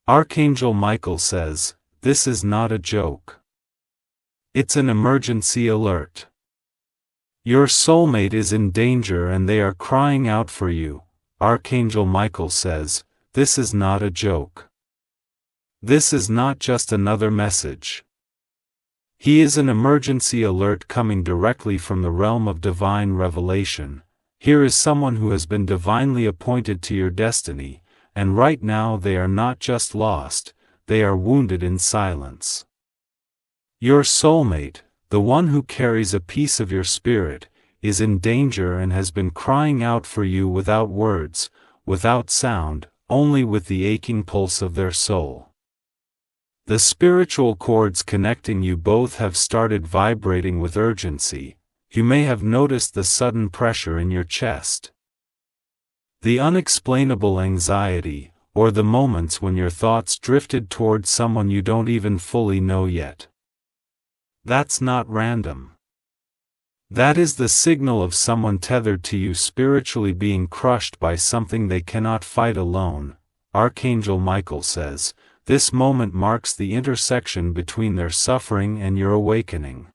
Archangel Michael says, this is not a joke. It's an emergency alert. Your soulmate is in danger and they are crying out for you. Archangel Michael says, this is not a joke. This is not just another message. He is an emergency alert coming directly from the realm of divine revelation. Here is someone who has been divinely appointed to your destiny, and right now they are not just lost, they are wounded in silence. Your soulmate, the one who carries a piece of your spirit, is in danger and has been crying out for you without words, without sound, only with the aching pulse of their soul. The spiritual cords connecting you both have started vibrating with urgency. You may have noticed the sudden pressure in your chest. The unexplainable anxiety, or the moments when your thoughts drifted towards someone you don't even fully know yet. That's not random. That is the signal of someone tethered to you spiritually being crushed by something they cannot fight alone. Archangel Michael says, this moment marks the intersection between their suffering and your awakening.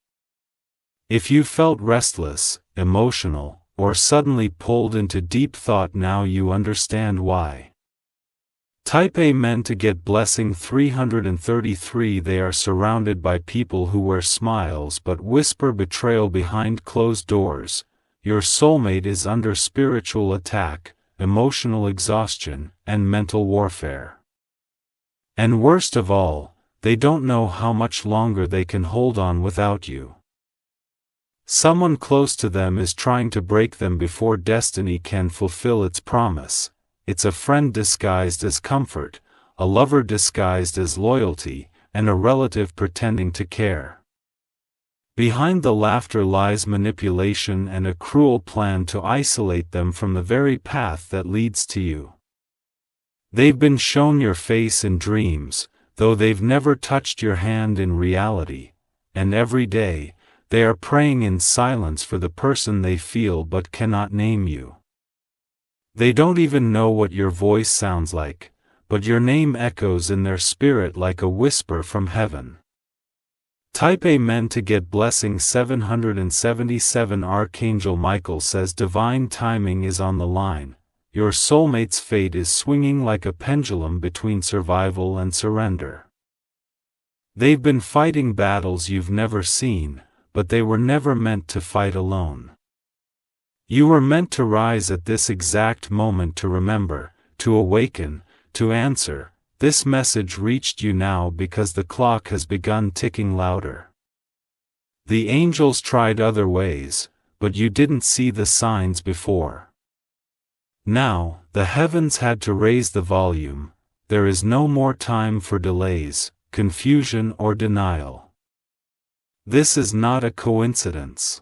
If you felt restless, emotional, or suddenly pulled into deep thought, now you understand why. Type Amen to get blessing 333. They are surrounded by people who wear smiles but whisper betrayal behind closed doors. Your soulmate is under spiritual attack, emotional exhaustion, and mental warfare. And worst of all, they don't know how much longer they can hold on without you. Someone close to them is trying to break them before destiny can fulfill its promise. It's a friend disguised as comfort, a lover disguised as loyalty, and a relative pretending to care. Behind the laughter lies manipulation and a cruel plan to isolate them from the very path that leads to you. They've been shown your face in dreams, though they've never touched your hand in reality, and every day, they are praying in silence for the person they feel but cannot name you. They don't even know what your voice sounds like, but your name echoes in their spirit like a whisper from heaven. Type Amen to get blessing 777. Archangel Michael says divine timing is on the line. Your soulmate's fate is swinging like a pendulum between survival and surrender. They've been fighting battles you've never seen, but they were never meant to fight alone. You were meant to rise at this exact moment, to remember, to awaken, to answer. This message reached you now because the clock has begun ticking louder. The angels tried other ways, but you didn't see the signs before. Now, the heavens had to raise the volume. There is no more time for delays, confusion, or denial. This is not a coincidence.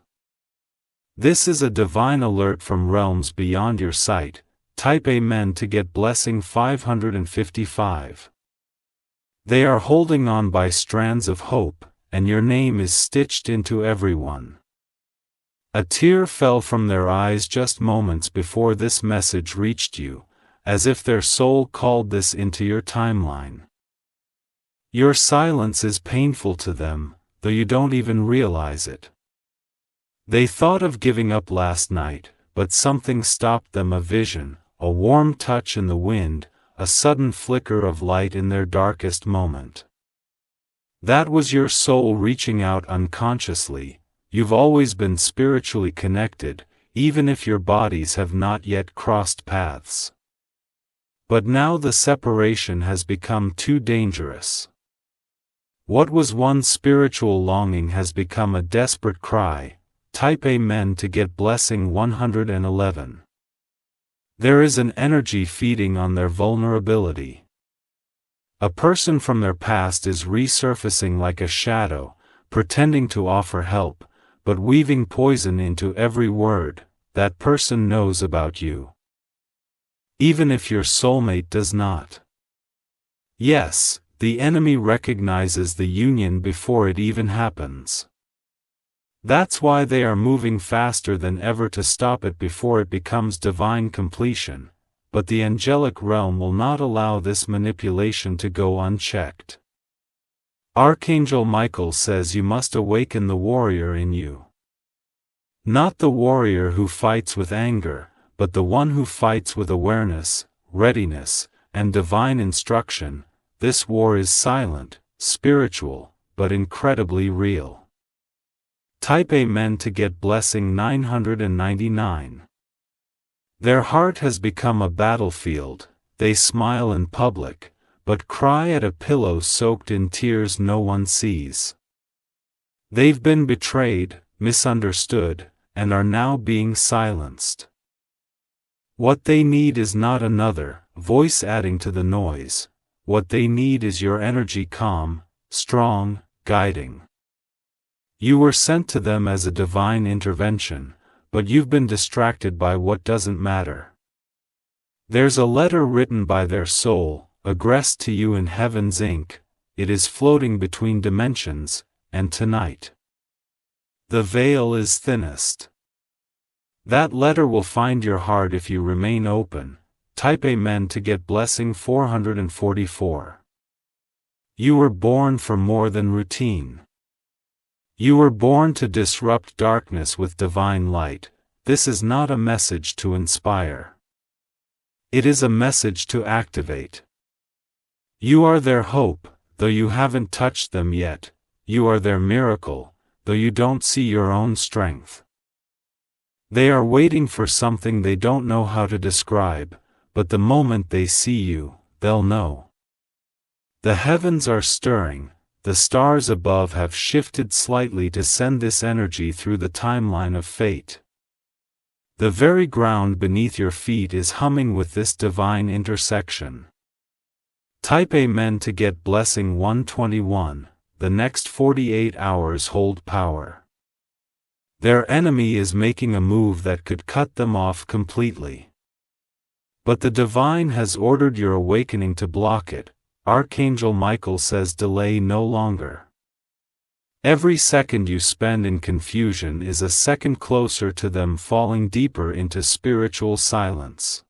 This is a divine alert from realms beyond your sight. Type Amen to get blessing 555. They are holding on by strands of hope, and your name is stitched into everyone. A tear fell from their eyes just moments before this message reached you, as if their soul called this into your timeline. Your silence is painful to them, though you don't even realize it. They thought of giving up last night, but something stopped them. A vision, a warm touch in the wind, a sudden flicker of light in their darkest moment. That was your soul reaching out unconsciously. You've always been spiritually connected, even if your bodies have not yet crossed paths. But now the separation has become too dangerous. What was one spiritual longing has become a desperate cry. Type Amen to get blessing 111. There is an energy feeding on their vulnerability. A person from their past is resurfacing like a shadow, pretending to offer help, but weaving poison into every word that person knows about you. Even if your soulmate does not. Yes, the enemy recognizes the union before it even happens. That's why they are moving faster than ever to stop it before it becomes divine completion. but the angelic realm will not allow this manipulation to go unchecked. Archangel Michael says you must awaken the warrior in you. Not the warrior who fights with anger, but the one who fights with awareness, readiness, and divine instruction. This war is silent, spiritual, but incredibly real. Type Amen to get blessing 999. Their heart has become a battlefield. They smile in public, but cry at a pillow soaked in tears no one sees. They've been betrayed, misunderstood, and are now being silenced. What they need is not another voice adding to the noise. What they need is your energy, calm, strong, guiding. You were sent to them as a divine intervention, but you've been distracted by what doesn't matter. There's a letter written by their soul, addressed to you in heaven's ink. It is floating between dimensions, and tonight the veil is thinnest. That letter will find your heart if you remain open. Type Amen to get blessing 444. You were born for more than routine. You were born to disrupt darkness with divine light. This is not a message to inspire. It is a message to activate. You are their hope, though you haven't touched them yet. You are their miracle, though you don't see your own strength. They are waiting for something they don't know how to describe, but the moment they see you, they'll know. The heavens are stirring, the stars above have shifted slightly to send this energy through the timeline of fate. The very ground beneath your feet is humming with this divine intersection. Type Amen to get blessing 121. The next 48 hours hold power. Their enemy is making a move that could cut them off completely. But the divine has ordered your awakening to block it. Archangel Michael says delay no longer. Every second you spend in confusion is a second closer to them falling deeper into spiritual silence.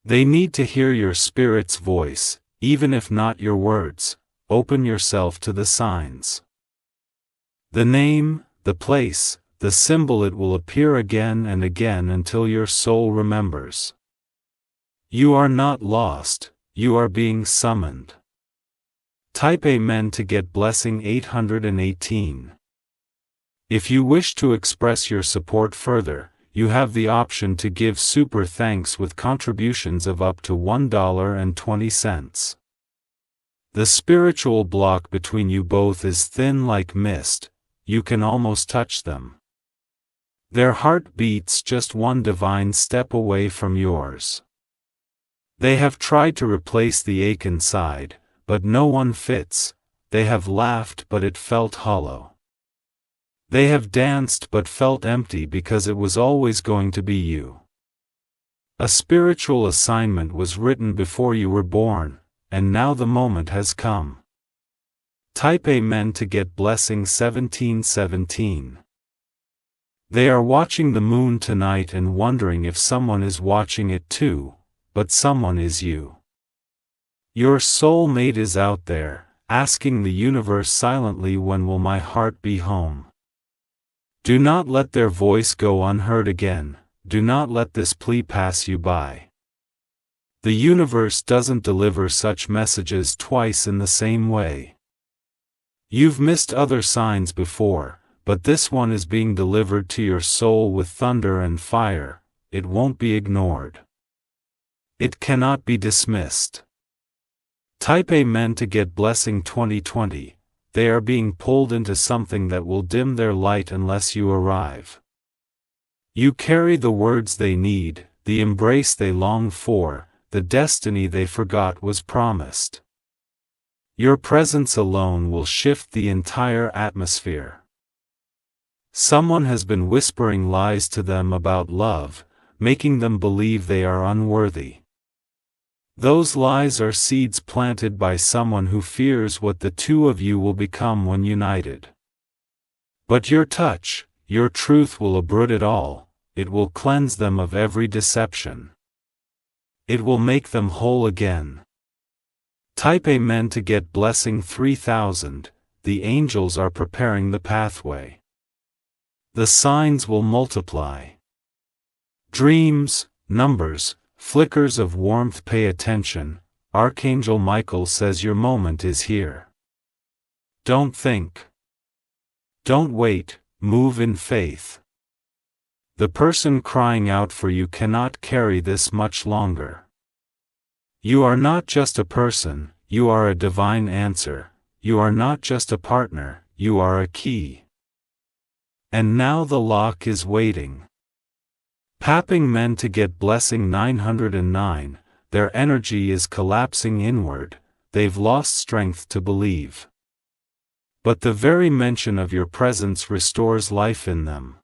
They need to hear your spirit's voice, even if not your words. Open yourself to the signs. The name, the place, the symbol, it will appear again and again until your soul remembers. You are not lost, you are being summoned. Type Amen to get blessing 818. If you wish to express your support further, you have the option to give super thanks with contributions of up to $1.20. The spiritual block between you both is thin like mist. You can almost touch them. Their heart beats just one divine step away from yours. They have tried to replace the ache inside, but no one fits. They have laughed but it felt hollow. They have danced but felt empty because it was always going to be you. A spiritual assignment was written before you were born, and now the moment has come. Type Amen to get blessing 1717. They are watching the moon tonight and wondering if someone is watching it too, but someone is you. Your soulmate is out there, asking the universe silently, when will my heart be home? Do not let their voice go unheard again. Do not let this plea pass you by. The universe doesn't deliver such messages twice in the same way. You've missed other signs before, but this one is being delivered to your soul with thunder and fire. It won't be ignored. It cannot be dismissed. Type Amen to get blessing 2020. They are being pulled into something that will dim their light unless you arrive. You carry the words they need, the embrace they long for, the destiny they forgot was promised. Your presence alone will shift the entire atmosphere. Someone has been whispering lies to them about love, making them believe they are unworthy. Those lies are seeds planted by someone who fears what the two of you will become when united. But your touch, your truth will uproot it all. It will cleanse them of every deception. It will make them whole again. Type Amen to get blessing 3000. The angels are preparing the pathway. The signs will multiply. Dreams, numbers, flickers of warmth. Pay attention. Archangel Michael says your moment is here. Don't think. Don't wait, move in faith. The person crying out for you cannot carry this much longer. You are not just a person, you are a divine answer. You are not just a partner, you are a key. And now the lock is waiting. Papping men to get blessing 909, their energy is collapsing inward, they've lost strength to believe. But the very mention of your presence restores life in them.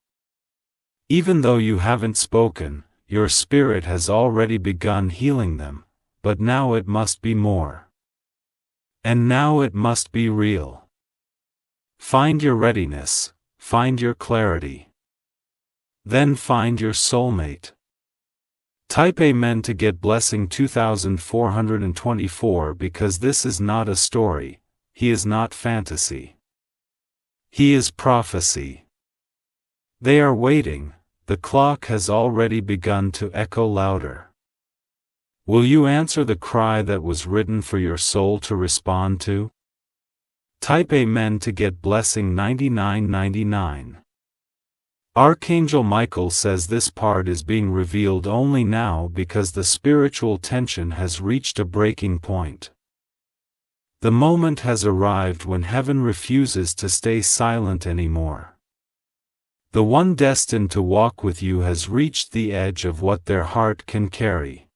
Even though you haven't spoken, your spirit has already begun healing them, but now it must be more. And now it must be real. Find your readiness, find your clarity. Then find your soulmate. Type Amen to get blessing 2424 because this is not a story, he is not fantasy. He is prophecy. They are waiting, the clock has already begun to echo louder. Will you answer the cry that was written for your soul to respond to? Type Amen to get blessing 9999. Archangel Michael says this part is being revealed only now because the spiritual tension has reached a breaking point. The moment has arrived when heaven refuses to stay silent anymore. The one destined to walk with you has reached the edge of what their heart can carry.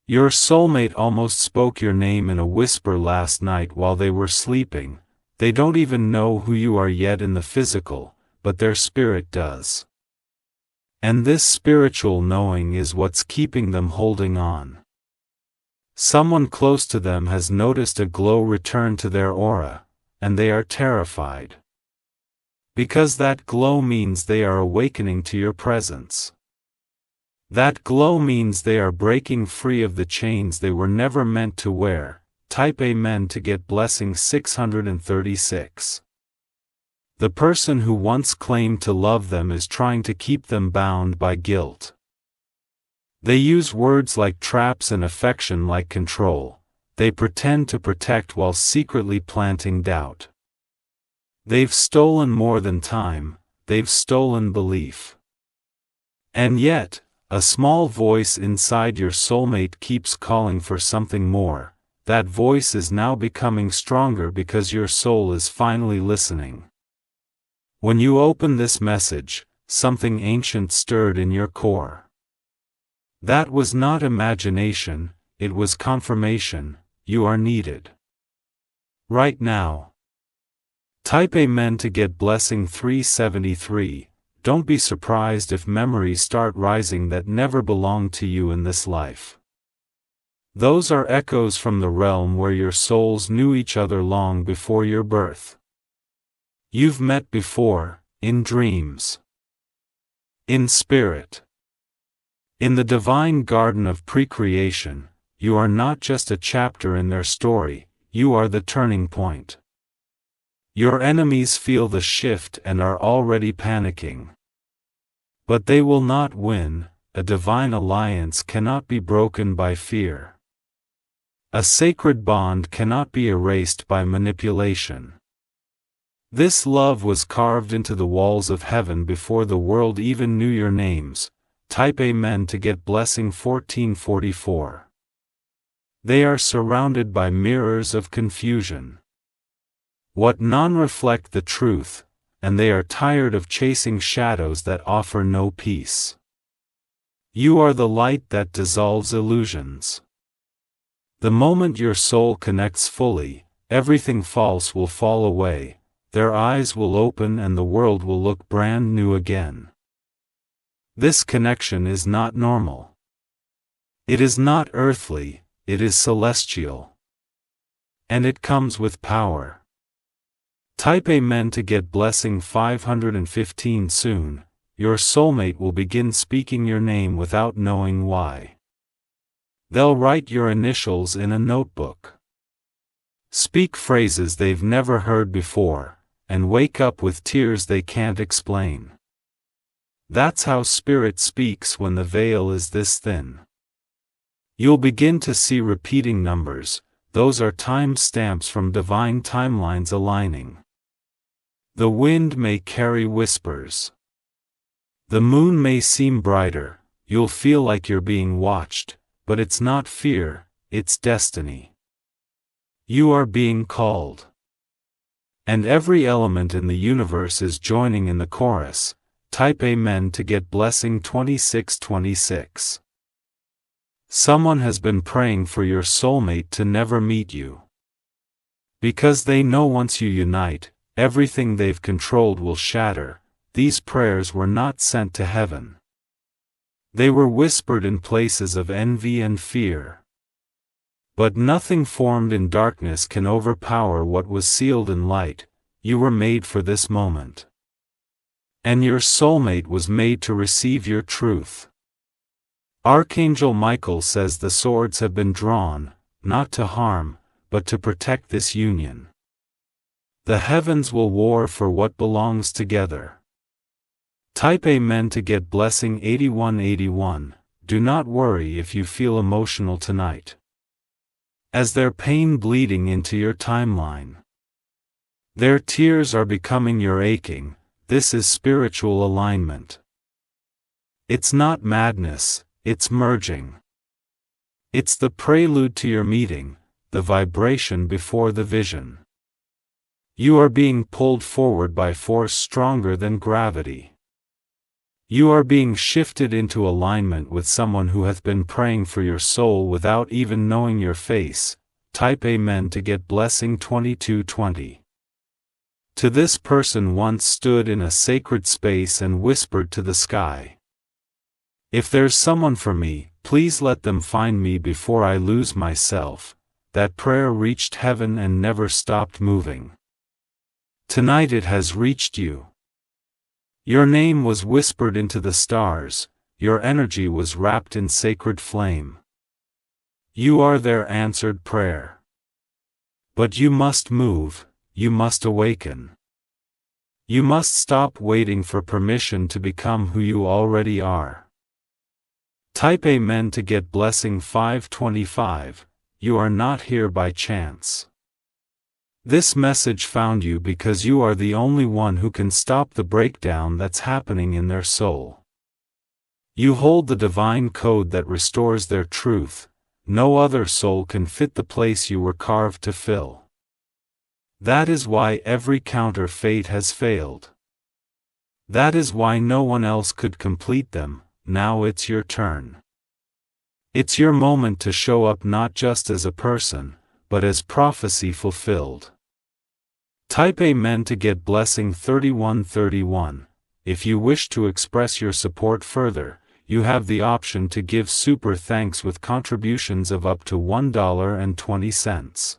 Your soulmate almost spoke your name in a whisper last night while they were sleeping. They don't even know who you are yet in the physical, but their spirit does. And this spiritual knowing is what's keeping them holding on. Someone close to them has noticed a glow return to their aura, and they are terrified. Because that glow means they are awakening to your presence. That glow means they are breaking free of the chains they were never meant to wear. Type Amen to get blessing 636. The person who once claimed to love them is trying to keep them bound by guilt. They use words like traps and affection like control. They pretend to protect while secretly planting doubt. They've stolen more than time, they've stolen belief. And yet, a small voice inside your soulmate keeps calling for something more. That voice is now becoming stronger because your soul is finally listening. When you open this message, something ancient stirred in your core. That was not imagination, it was confirmation. You are needed. Right now. Type Amen to get blessing 373. Don't be surprised if memories start rising that never belonged to you in this life. Those are echoes from the realm where your souls knew each other long before your birth. You've met before, in dreams. In spirit. In the divine garden of pre-creation, you are not just a chapter in their story, you are the turning point. Your enemies feel the shift and are already panicking. But they will not win. A divine alliance cannot be broken by fear. A sacred bond cannot be erased by manipulation. This love was carved into the walls of heaven before the world even knew your names. Type Amen to get blessing 1444. They are surrounded by mirrors of confusion. What none reflect the truth, and they are tired of chasing shadows that offer no peace. You are the light that dissolves illusions. The moment your soul connects fully, everything false will fall away, their eyes will open and the world will look brand new again. This connection is not normal. It is not earthly, it is celestial. And it comes with power. Type Amen to get blessing 515 soon. Your soulmate will begin speaking your name without knowing why. They'll write your initials in a notebook. Speak phrases they've never heard before, and wake up with tears they can't explain. That's how Spirit speaks when the veil is this thin. You'll begin to see repeating numbers, those are time stamps from divine timelines aligning. The wind may carry whispers. The moon may seem brighter, you'll feel like you're being watched, but it's not fear, it's destiny. You are being called. And every element in the universe is joining in the chorus. Type Amen to get blessing 2626. Someone has been praying for your soulmate to never meet you. Because they know once you unite, everything they've controlled will shatter. These prayers were not sent to heaven. They were whispered in places of envy and fear. But nothing formed in darkness can overpower what was sealed in light. You were made for this moment. And your soulmate was made to receive your truth. Archangel Michael says the swords have been drawn, not to harm, but to protect this union. The heavens will war for what belongs together. Type Amen to get blessing 8181. Do not worry if you feel emotional tonight. As their pain bleeding into your timeline. Their tears are becoming your aching. This is spiritual alignment. It's not madness, it's merging. It's the prelude to your meeting, the vibration before the vision. You are being pulled forward by force stronger than gravity. You are being shifted into alignment with someone who hath been praying for your soul without even knowing your face. Type Amen to get blessing 2220. To this person once stood in a sacred space and whispered to the sky. If there's someone for me, please let them find me before I lose myself. That prayer reached heaven and never stopped moving. Tonight it has reached you. Your name was whispered into the stars, your energy was wrapped in sacred flame. You are their answered prayer. But you must move, you must awaken. You must stop waiting for permission to become who you already are. Type Amen to get blessing 525. You are not here by chance. This message found you because you are the only one who can stop the breakdown that's happening in their soul. You hold the divine code that restores their truth. No other soul can fit the place you were carved to fill. That is why every counter fate has failed. That is why no one else could complete them. Now it's your turn. It's your moment to show up not just as a person, but as prophecy fulfilled. Type Amen to get blessing 3131. If you wish to express your support further, you have the option to give super thanks with contributions of up to $1.20.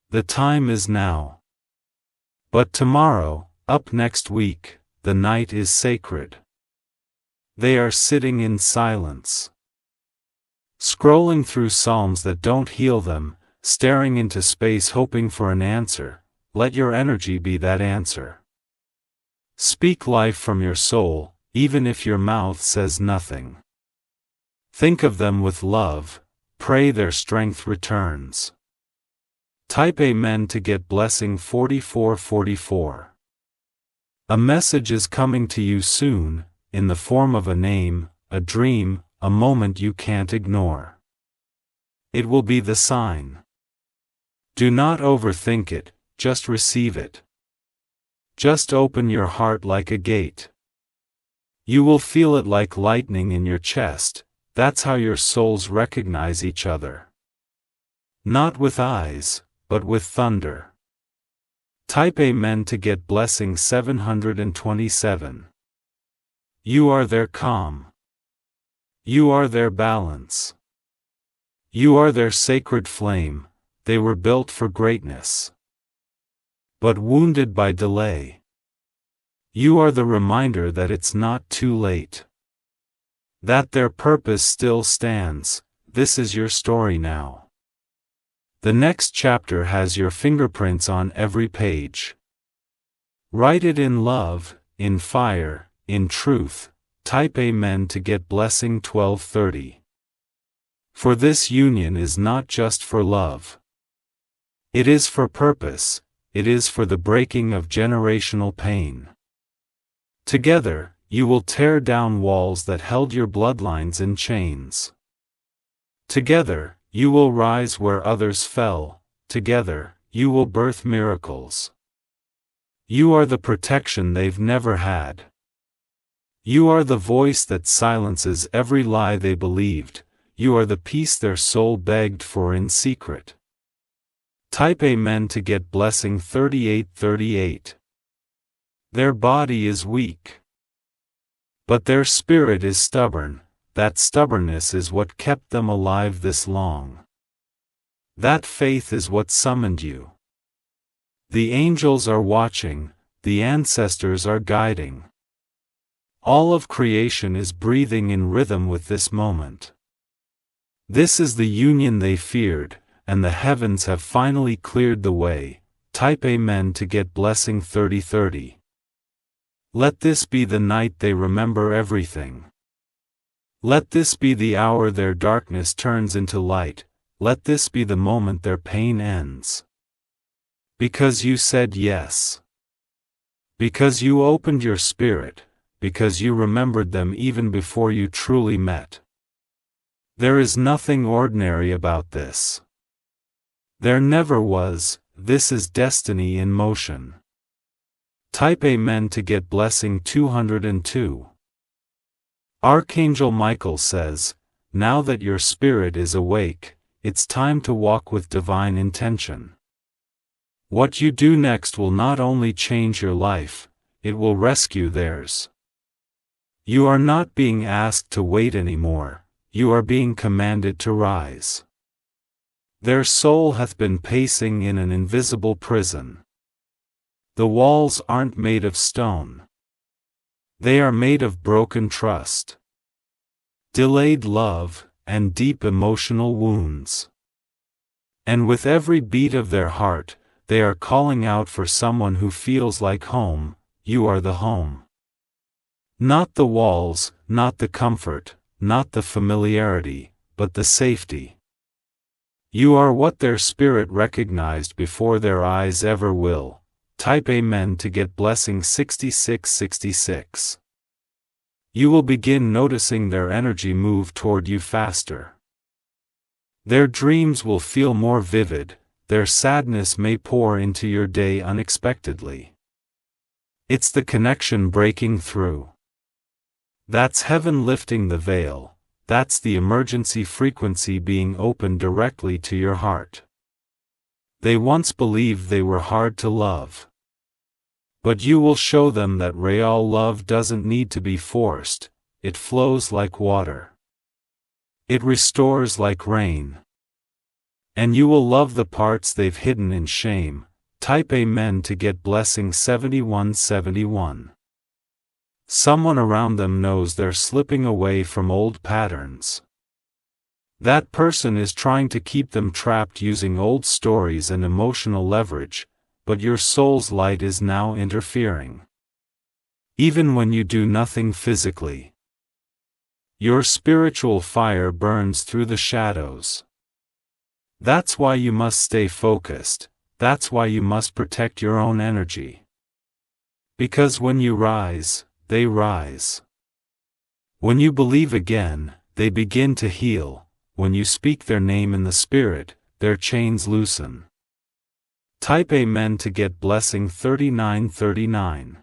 The time is now. But tomorrow, up next week, the night is sacred. They are sitting in silence. Scrolling through psalms that don't heal them, staring into space hoping for an answer. Let your energy be that answer. Speak life from your soul, even if your mouth says nothing. Think of them with love, pray their strength returns. Type Amen to get blessing 4444. A message is coming to you soon, in the form of a name, a dream, a moment you can't ignore. It will be the sign. Do not overthink it, just receive it. Just open your heart like a gate. You will feel it like lightning in your chest. That's how your souls recognize each other. Not with eyes, but with thunder. Type Amen to get blessing 727. You are their calm. You are their balance. You are their sacred flame. They were built for greatness. But wounded by delay. You are the reminder that it's not too late. That their purpose still stands, this is your story now. The next chapter has your fingerprints on every page. Write it in love, in fire, in truth. Type Amen to get blessing 1230. For this union is not just for love. It is for purpose, it is for the breaking of generational pain. Together, you will tear down walls that held your bloodlines in chains. Together, you will rise where others fell. Together, you will birth miracles. You are the protection they've never had. You are the voice that silences every lie they believed. You are the peace their soul begged for in secret. Type Amen to get blessing 3838. Their body is weak, but their spirit is stubborn. That stubbornness is what kept them alive this long. That faith is what summoned you. The angels are watching, the ancestors are guiding. All of creation is breathing in rhythm with this moment. This is the union they feared, and the heavens have finally cleared the way. Type Amen to get blessing 3030. Let this be the night they remember everything. Let this be the hour their darkness turns into light. Let this be the moment their pain ends. Because you said yes. Because you opened your spirit. Because you remembered them even before you truly met. There is nothing ordinary about this. There never was. This is destiny in motion. Type Amen to get blessing 202. Archangel Michael says, now that your spirit is awake, it's time to walk with divine intention. What you do next will not only change your life, it will rescue theirs. You are not being asked to wait anymore, you are being commanded to rise. Their soul hath been pacing in an invisible prison. The walls aren't made of stone. They are made of broken trust, delayed love, and deep emotional wounds. And with every beat of their heart, they are calling out for someone who feels like home. You are the home. Not the walls, not the comfort, not the familiarity, but the safety. You are what their spirit recognized before their eyes ever will. Type Amen to get blessing 6666. You will begin noticing their energy move toward you faster. Their dreams will feel more vivid, their sadness may pour into your day unexpectedly. It's the connection breaking through. That's heaven lifting the veil, that's the emergency frequency being opened directly to your heart. They once believed they were hard to love. But you will show them that real love doesn't need to be forced, it flows like water. It restores like rain. And you will love the parts they've hidden in shame. Type Amen to get blessing 7171. Someone around them knows they're slipping away from old patterns. That person is trying to keep them trapped using old stories and emotional leverage, but your soul's light is now interfering. Even when you do nothing physically, your spiritual fire burns through the shadows. That's why you must stay focused, that's why you must protect your own energy. Because when you rise, they rise. When you believe again, they begin to heal. When you speak their name in the spirit, their chains loosen. Type Amen to get blessing 3939.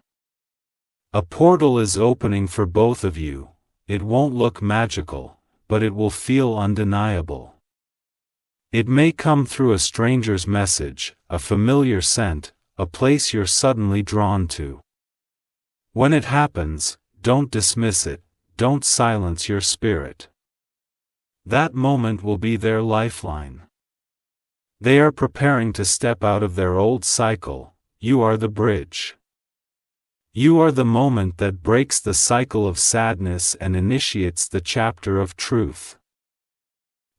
A portal is opening for both of you. It won't look magical, but it will feel undeniable. It may come through a stranger's message, a familiar scent, a place you're suddenly drawn to. When it happens, don't dismiss it, don't silence your spirit. That moment will be their lifeline. They are preparing to step out of their old cycle. You are the bridge. You are the moment that breaks the cycle of sadness and initiates the chapter of truth.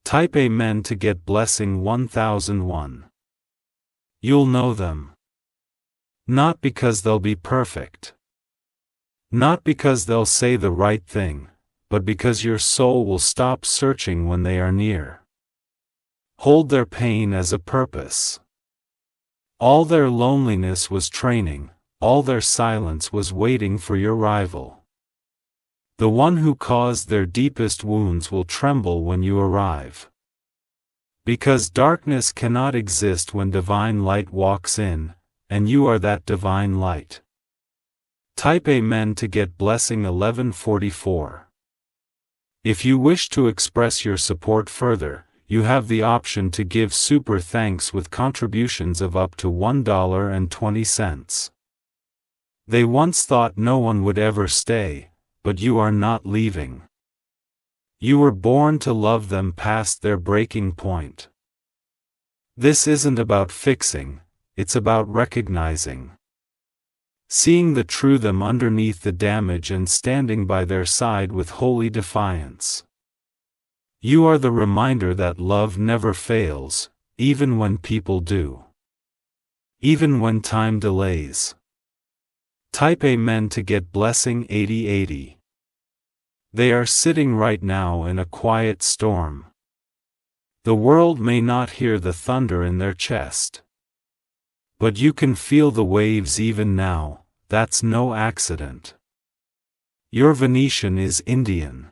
Type Amen to get blessing 1001. You'll know them. Not because they'll be perfect. Not because they'll say the right thing, but because your soul will stop searching when they are near. Hold their pain as a purpose. All their loneliness was training, all their silence was waiting for your arrival. The one who caused their deepest wounds will tremble when you arrive. Because darkness cannot exist when divine light walks in, and you are that divine light. Type Amen to get blessing 1144. If you wish to express your support further, you have the option to give super thanks with contributions of up to $1.20. They once thought no one would ever stay, but you are not leaving. You were born to love them past their breaking point. This isn't about fixing, it's about recognizing. Seeing the true them underneath the damage and standing by their side with holy defiance. You are the reminder that love never fails, even when people do. Even when time delays. Type Amen to get blessing 8080. They are sitting right now in a quiet storm. The world may not hear the thunder in their chest. But you can feel the waves even now, that's no accident. Your Venetian is Indian.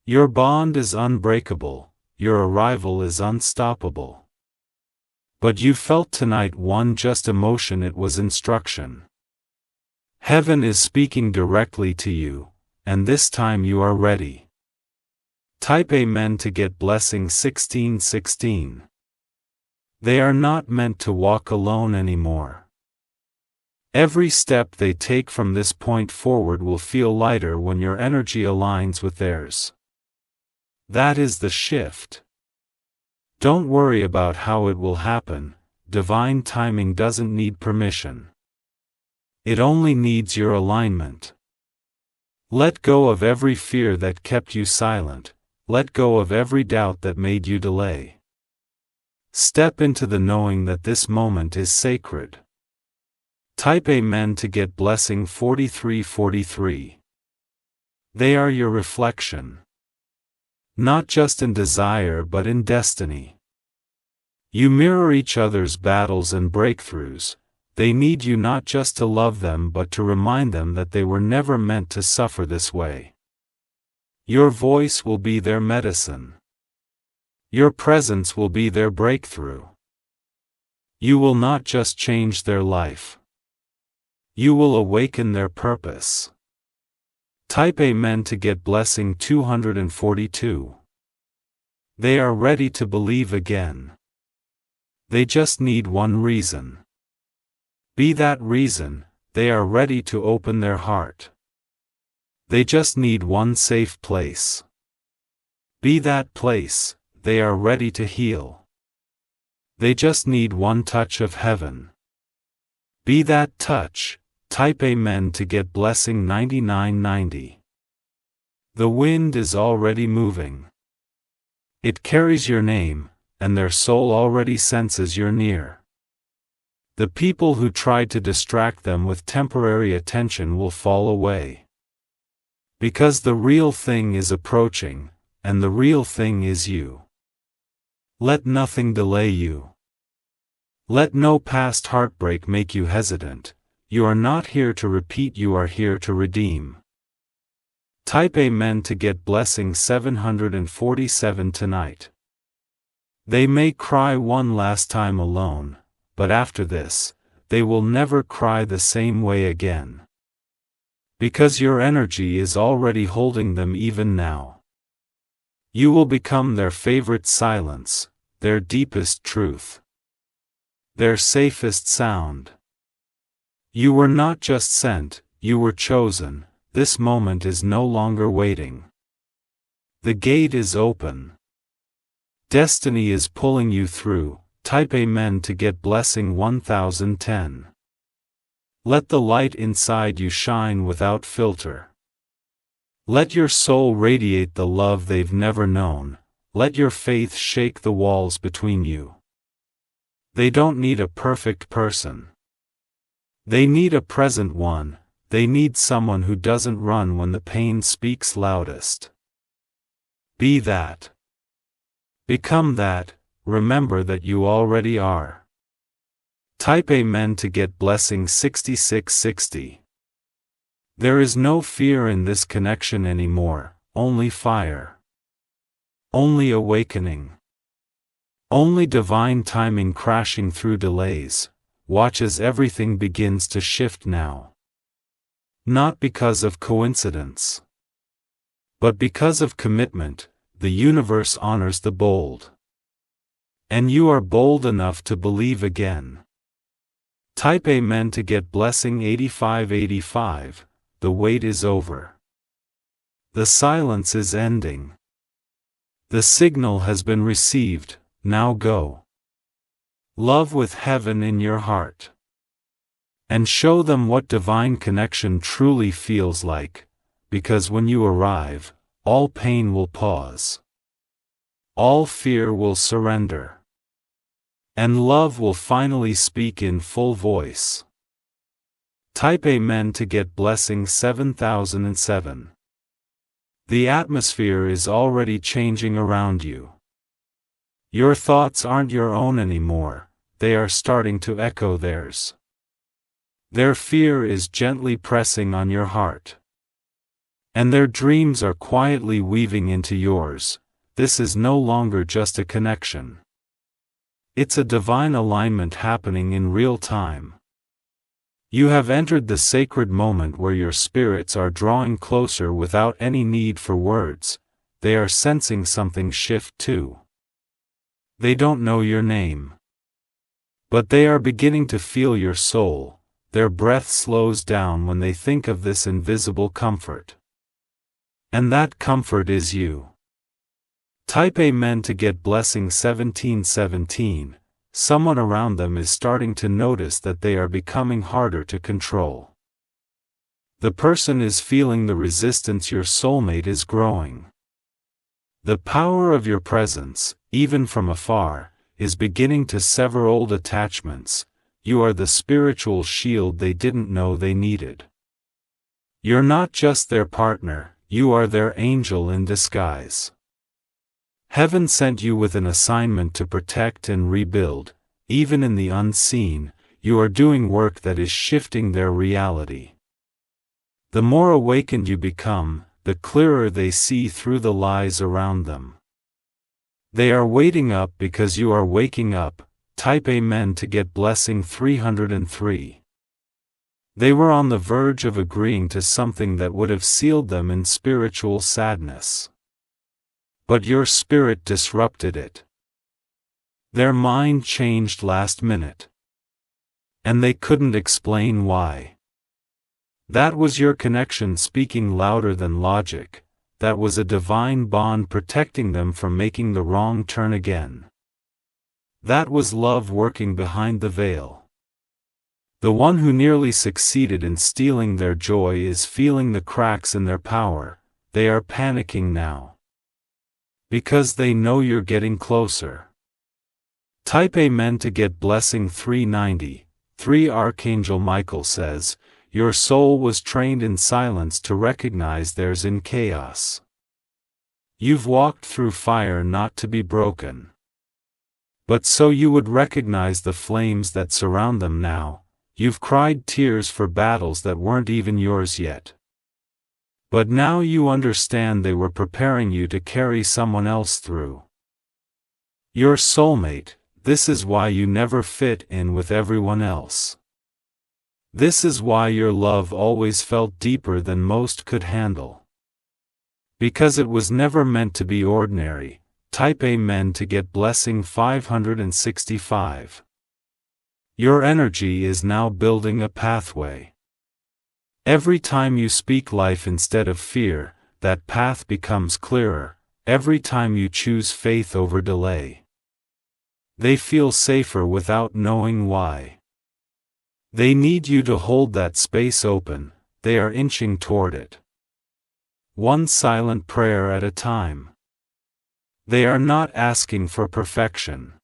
Your bond is unbreakable, your arrival is unstoppable. But you felt tonight one just emotion, it was instruction. Heaven is speaking directly to you, and this time you are ready. Type Amen to get blessing 1616. They are not meant to walk alone anymore. Every step they take from this point forward will feel lighter when your energy aligns with theirs. That is the shift. Don't worry about how it will happen, divine timing doesn't need permission. It only needs your alignment. Let go of every fear that kept you silent, let go of every doubt that made you delay. Step into the knowing that this moment is sacred. Type Amen to get blessing 4343. They are your reflection. Not just in desire but in destiny. You mirror each other's battles and breakthroughs. They need you not just to love them but to remind them that they were never meant to suffer this way. Your voice will be their medicine. Your presence will be their breakthrough. You will not just change their life. You will awaken their purpose. Type Amen to get blessing 242. They are ready to believe again. They just need one reason. Be that reason, they are ready to open their heart. They just need one safe place. Be that place, they are ready to heal. They just need one touch of heaven. Be that touch, type Amen to get blessing 9990. The wind is already moving. It carries your name, and their soul already senses you're near. The people who tried to distract them with temporary attention will fall away. Because the real thing is approaching, and the real thing is you. Let nothing delay you. Let no past heartbreak make you hesitant. You are not here to repeat, you are here to redeem. Type Amen to get blessing 747 tonight. They may cry one last time alone, but after this, they will never cry the same way again. Because your energy is already holding them even now. You will become their favorite silence, their deepest truth. Their safest sound. You were not just sent, you were chosen. This moment is no longer waiting. The gate is open. Destiny is pulling you through. Type Amen to get blessing 1010. Let the light inside you shine without filter. Let your soul radiate the love they've never known. Let your faith shake the walls between you. They don't need a perfect person. They need a present one. They need someone who doesn't run when the pain speaks loudest. Be that. Become that. Remember that you already are. Type Amen to get blessing 6660. There is no fear in this connection anymore, only fire. Only awakening. Only divine timing crashing through delays. Watch as everything begins to shift now. Not because of coincidence, but because of commitment. The universe honors the bold. And you are bold enough to believe again. Type Amen to get blessing 8585. The wait is over. The silence is ending. The signal has been received, now go. Love with heaven in your heart. And show them what divine connection truly feels like, because when you arrive, all pain will pause. All fear will surrender. And love will finally speak in full voice. Type Amen to get blessing 7007. The atmosphere is already changing around you. Your thoughts aren't your own anymore, they are starting to echo theirs. Their fear is gently pressing on your heart. And their dreams are quietly weaving into yours. This is no longer just a connection. It's a divine alignment happening in real time. You have entered the sacred moment where your spirits are drawing closer without any need for words. They are sensing something shift too. They don't know your name. But they are beginning to feel your soul. Their breath slows down when they think of this invisible comfort. And that comfort is you. Type Amen to get blessing 1717. Someone around them is starting to notice that they are becoming harder to control. The person is feeling the resistance. Your soulmate is growing. The power of your presence, even from afar, is beginning to sever old attachments. You are the spiritual shield they didn't know they needed. You're not just their partner, you are their angel in disguise. Heaven sent you with an assignment to protect and rebuild. Even in the unseen, you are doing work that is shifting their reality. The more awakened you become, the clearer they see through the lies around them. They are waiting up because you are waking up. Type Amen to get blessing 303. They were on the verge of agreeing to something that would have sealed them in spiritual sadness. But your spirit disrupted it. Their mind changed last minute. And they couldn't explain why. That was your connection speaking louder than logic. That was a divine bond protecting them from making the wrong turn again. That was love working behind the veil. The one who nearly succeeded in stealing their joy is feeling the cracks in their power. They are panicking now. Because they know you're getting closer. Type Amen to get blessing 390. 3 Archangel Michael says, your soul was trained in silence to recognize theirs in chaos. You've walked through fire not to be broken. But so you would recognize the flames that surround them now. You've cried tears for battles that weren't even yours yet. But now you understand they were preparing you to carry someone else through. Your soulmate, this is why you never fit in with everyone else. This is why your love always felt deeper than most could handle. Because it was never meant to be ordinary. Type Amen to get blessing 565. Your energy is now building a pathway. Every time you speak life instead of fear, that path becomes clearer. Every time you choose faith over delay. They feel safer without knowing why. They need you to hold that space open. They are inching toward it. One silent prayer at a time. They are not asking for perfection.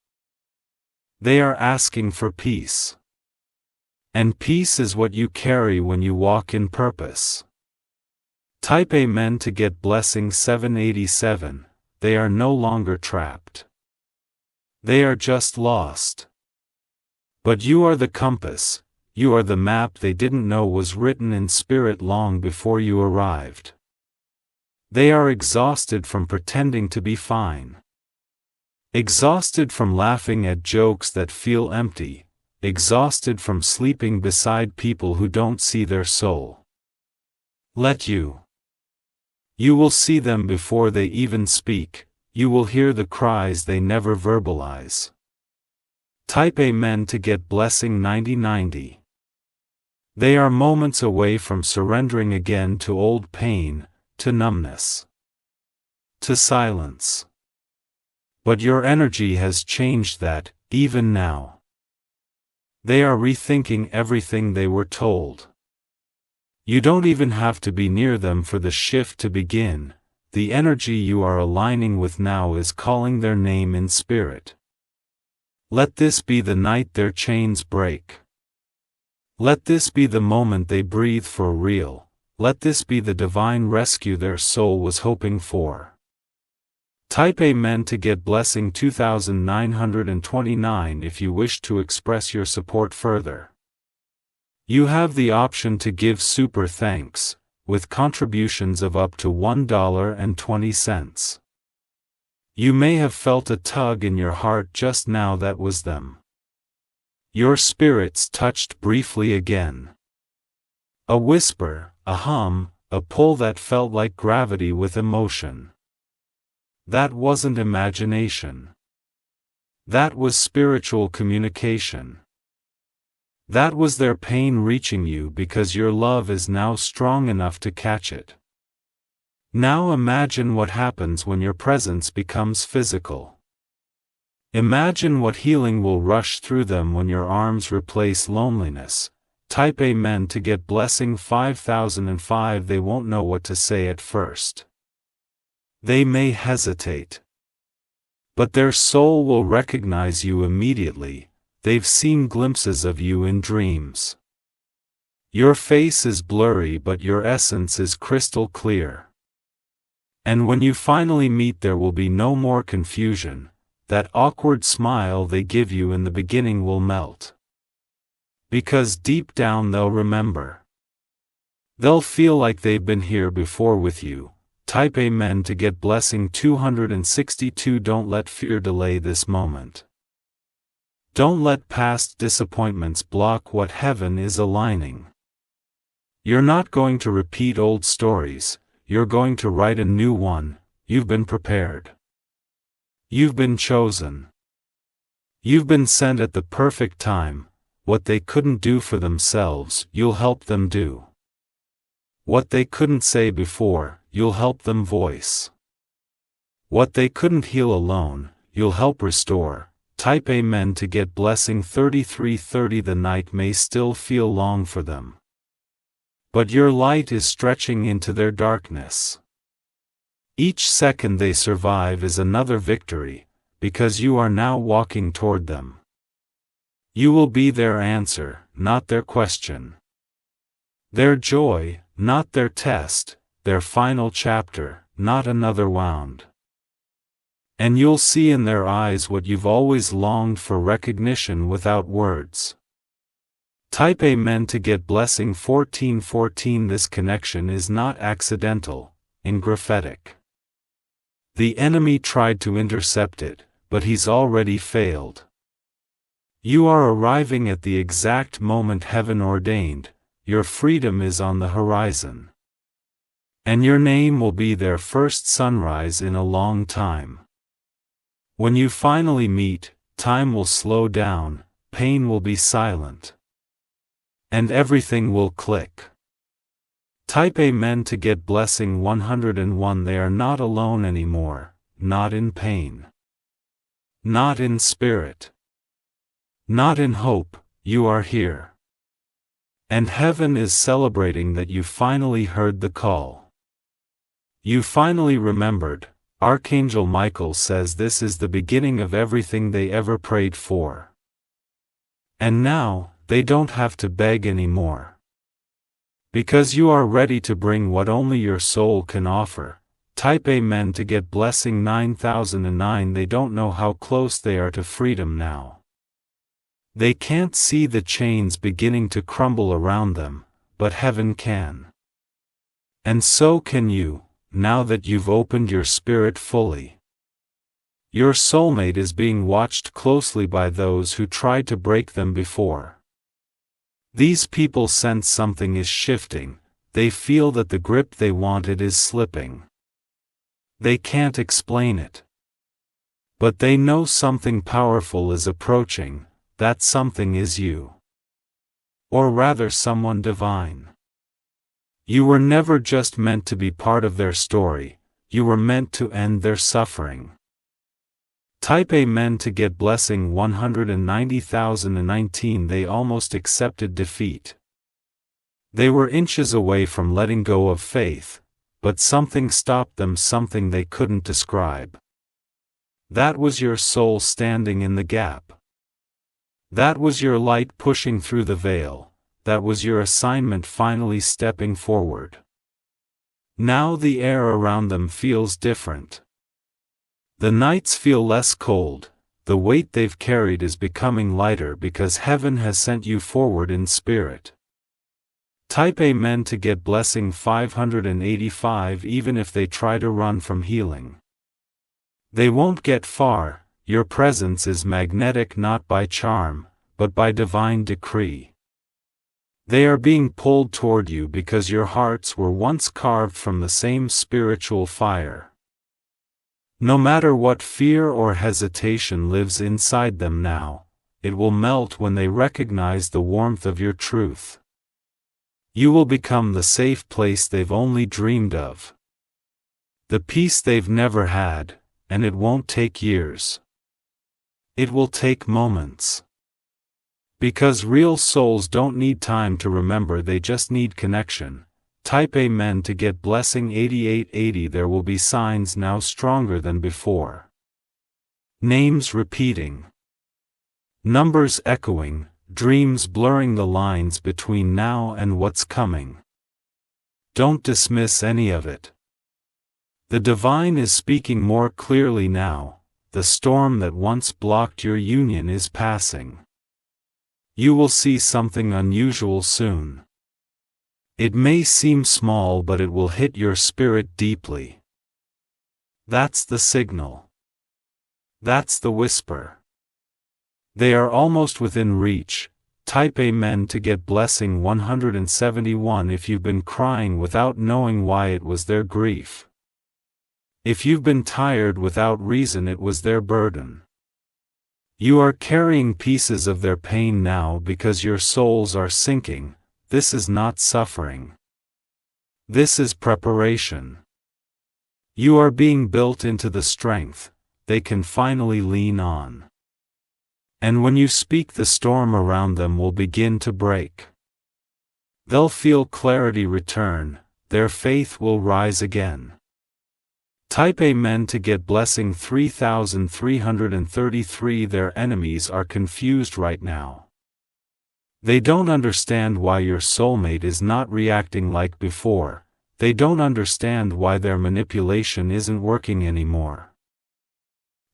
They are asking for peace. And peace is what you carry when you walk in purpose. Type Amen to get blessing 787. They are no longer trapped. They are just lost. But you are the compass, you are the map they didn't know was written in spirit long before you arrived. They are exhausted from pretending to be fine. Exhausted from laughing at jokes that feel empty, exhausted from sleeping beside people who don't see their soul. Let you. You will see them before they even speak, you will hear the cries they never verbalize. Type Amen to get blessing 9090. They are moments away from surrendering again to old pain, to numbness, to silence. But your energy has changed that, even now. They are rethinking everything they were told. You don't even have to be near them for the shift to begin. The energy you are aligning with now is calling their name in spirit. Let this be the night their chains break. Let this be the moment they breathe for real. Let this be the divine rescue their soul was hoping for. Type Amen to get blessing 2929 if you wish to express your support further. You have the option to give super thanks, with contributions of up to $1.20. You may have felt a tug in your heart just now. That was them. Your spirits touched briefly again. A whisper, a hum, a pull that felt like gravity with emotion. That wasn't imagination. That was spiritual communication. That was their pain reaching you because your love is now strong enough to catch it. Now imagine what happens when your presence becomes physical. Imagine what healing will rush through them when your arms replace loneliness. Type Amen to get blessing 5005. They won't know what to say at first. They may hesitate. But their soul will recognize you immediately. They've seen glimpses of you in dreams. Your face is blurry but your essence is crystal clear. And when you finally meet there will be no more confusion. That awkward smile they give you in the beginning will melt. Because deep down they'll remember. They'll feel like they've been here before with you. Type Amen to get blessing 262. Don't let fear delay this moment. Don't let past disappointments block what heaven is aligning. You're not going to repeat old stories, you're going to write a new one. You've been prepared. You've been chosen. You've been sent at the perfect time. What they couldn't do for themselves, you'll help them do. What they couldn't say before, you'll help them voice. What they couldn't heal alone, you'll help restore. Type Amen to get blessing 3330. The night may still feel long for them. But your light is stretching into their darkness. Each second they survive is another victory, because you are now walking toward them. You will be their answer, not their question. Their joy, not their test, their final chapter, not another wound. And you'll see in their eyes what you've always longed for: recognition without words. Type Amen to get blessing 1414. This connection is not accidental, prophetic. The enemy tried to intercept it, but he's already failed. You are arriving at the exact moment heaven ordained. Your freedom is on the horizon. And your name will be their first sunrise in a long time. When you finally meet, time will slow down, pain will be silent. And everything will click. Type Amen to get blessing 101. They are not alone anymore, not in pain. Not in spirit. Not in hope, you are here. And heaven is celebrating that you finally heard the call. You finally remembered, Archangel Michael says this is the beginning of everything they ever prayed for. And now, they don't have to beg anymore. Because you are ready to bring what only your soul can offer. Type Amen to get blessing 9009. They don't know how close they are to freedom now. They can't see the chains beginning to crumble around them, but heaven can. And so can you, now that you've opened your spirit fully. Your soulmate is being watched closely by those who tried to break them before. These people sense something is shifting, they feel that the grip they wanted is slipping. They can't explain it. But they know something powerful is approaching, that something is you. Or rather someone divine. You were never just meant to be part of their story, you were meant to end their suffering. Type Amen to get blessing 190,019. They almost accepted defeat. They were inches away from letting go of faith, but something stopped them, something they couldn't describe. That was your soul standing in the gap. That was your light pushing through the veil, that was your assignment finally stepping forward. Now the air around them feels different. The nights feel less cold, the weight they've carried is becoming lighter because heaven has sent you forward in spirit. Type Amen to get blessing 585. Even if they try to run from healing, they won't get far. Your presence is magnetic, not by charm, but by divine decree. They are being pulled toward you because your hearts were once carved from the same spiritual fire. No matter what fear or hesitation lives inside them now, it will melt when they recognize the warmth of your truth. You will become the safe place they've only dreamed of. The peace they've never had, and it won't take years. It will take moments. Because real souls don't need time to remember, they just need connection. Type Amen to get blessing 8880. There will be signs now stronger than before. Names repeating. Numbers echoing. Dreams blurring the lines between now and what's coming. Don't dismiss any of it. The divine is speaking more clearly now. The storm that once blocked your union is passing. You will see something unusual soon. It may seem small, but it will hit your spirit deeply. That's the signal. That's the whisper. They are almost within reach. Type Amen to get blessing 171. If you've been crying without knowing why, it was their grief. If you've been tired without reason, it was their burden. You are carrying pieces of their pain now because your souls are sinking. This is not suffering. This is preparation. You are being built into the strength they can finally lean on. And when you speak, the storm around them will begin to break. They'll feel clarity return, their faith will rise again. Type Amen to get blessing 3333. Their enemies are confused right now. They don't understand why your soulmate is not reacting like before. They don't understand why their manipulation isn't working anymore.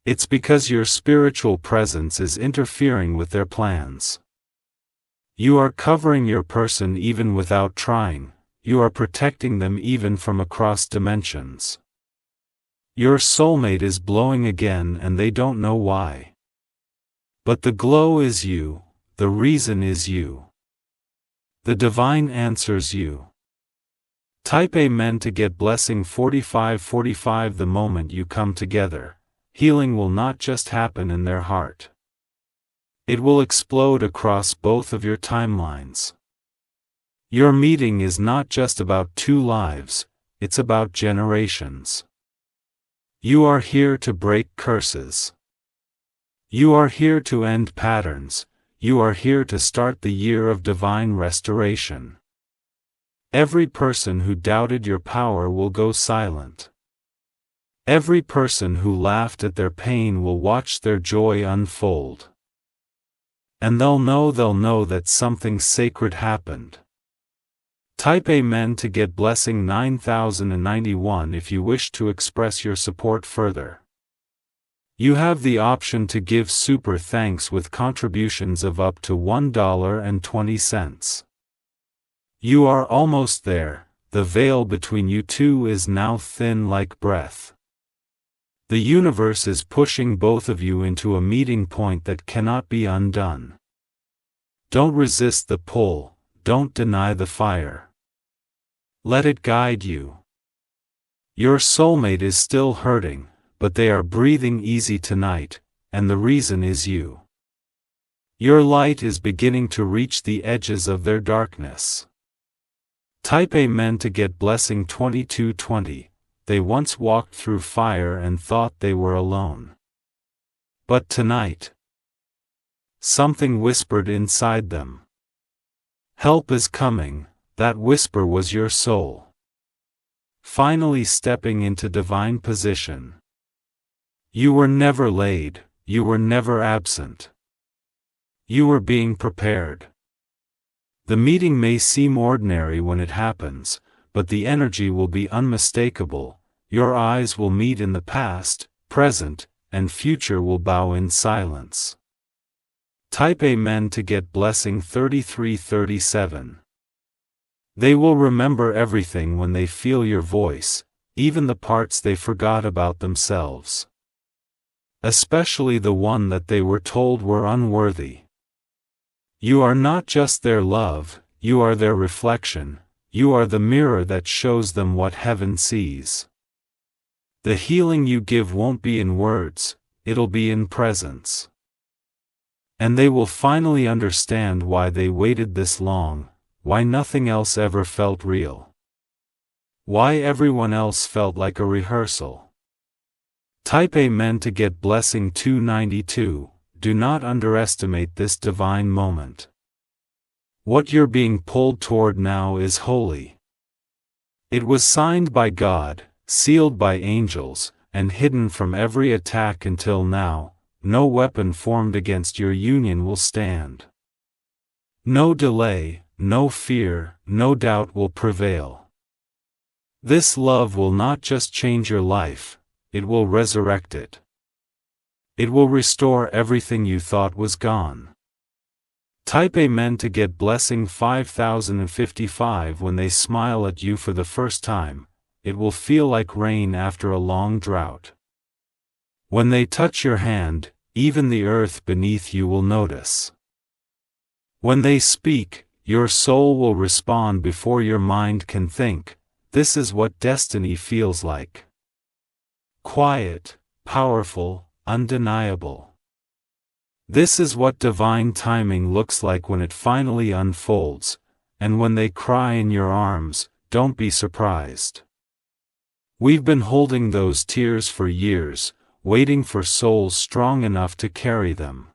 It's because your spiritual presence is interfering with their plans. You are covering your person even without trying. You are protecting them even from across dimensions. Your soulmate is glowing again and they don't know why. But the glow is you, the reason is you. The divine answers you. Type Amen to get blessing 4545. The moment you come together, healing will not just happen in their heart. It will explode across both of your timelines. Your meeting is not just about two lives, it's about generations. You are here to break curses. You are here to end patterns. You are here to start the year of divine restoration. Every person who doubted your power will go silent. Every person who laughed at their pain will watch their joy unfold. And they'll know that something sacred happened. Type Amen to get blessing 9091 if you wish to express your support further. You have the option to give super thanks with contributions of up to $1.20. You are almost there, the veil between you two is now thin like breath. The universe is pushing both of you into a meeting point that cannot be undone. Don't resist the pull, don't deny the fire. Let it guide you. Your soulmate is still hurting, but they are breathing easy tonight, and the reason is you. Your light is beginning to reach the edges of their darkness. Type Amen to get blessing 2220. They once walked through fire and thought they were alone. But tonight, something whispered inside them. Help is coming. That whisper was your soul, finally stepping into divine position. You were never late, you were never absent. You were being prepared. The meeting may seem ordinary when it happens, but the energy will be unmistakable. Your eyes will meet in the past, present, and future will bow in silence. Type Amen to get blessing 3337. They will remember everything when they feel your voice, even the parts they forgot about themselves. Especially the one that they were told were unworthy. You are not just their love, you are their reflection, you are the mirror that shows them what heaven sees. The healing you give won't be in words, it'll be in presence. And they will finally understand why they waited this long. Why nothing else ever felt real. Why everyone else felt like a rehearsal. Type Amen to get blessing 292. Do not underestimate this divine moment. What you're being pulled toward now is holy. It was signed by God, sealed by angels, and hidden from every attack until now. No weapon formed against your union will stand. No delay, no fear, no doubt will prevail. This love will not just change your life, it will resurrect it. It will restore everything you thought was gone. Type Amen to get blessing 5055 when they smile at you for the first time. It will feel like rain after a long drought. When they touch your hand, even the earth beneath you will notice. When they speak, your soul will respond before your mind can think. This is what destiny feels like. Quiet, powerful, undeniable. This is what divine timing looks like when it finally unfolds, and when they cry in your arms, don't be surprised. We've been holding those tears for years, waiting for souls strong enough to carry them.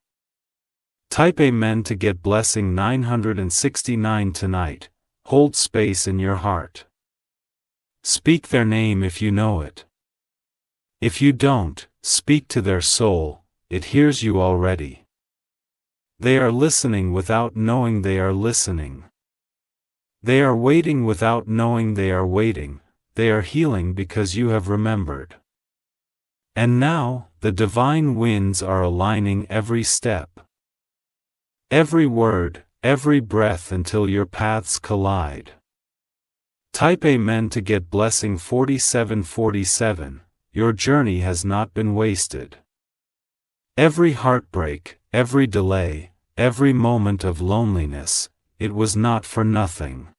Type Amen to get blessing 969 tonight. Hold space in your heart. Speak their name if you know it. If you don't, speak to their soul, it hears you already. They are listening without knowing they are listening. They are waiting without knowing they are waiting. They are healing because you have remembered. And now, the divine winds are aligning every step. Every word, every breath until your paths collide. Type Amen to get blessing 4747. Your journey has not been wasted. Every heartbreak, every delay, every moment of loneliness, it was not for nothing.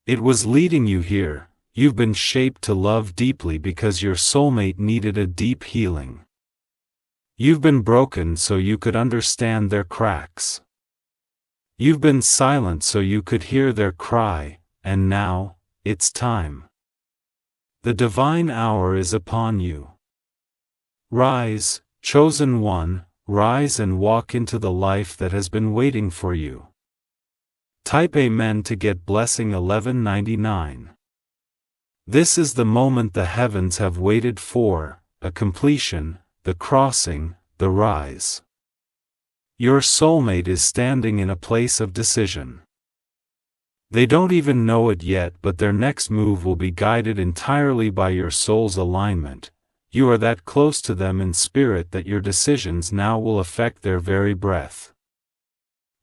It was leading you here. You've been shaped to love deeply because your soulmate needed a deep healing. You've been broken so you could understand their cracks. You've been silent so you could hear their cry, and now, it's time. The divine hour is upon you. Rise, chosen one, rise and walk into the life that has been waiting for you. Type Amen to get blessing 1199. This is the moment the heavens have waited for, a completion, the crossing, the rise. Your soulmate is standing in a place of decision. They don't even know it yet, but their next move will be guided entirely by your soul's alignment. You are that close to them in spirit that your decisions now will affect their very breath.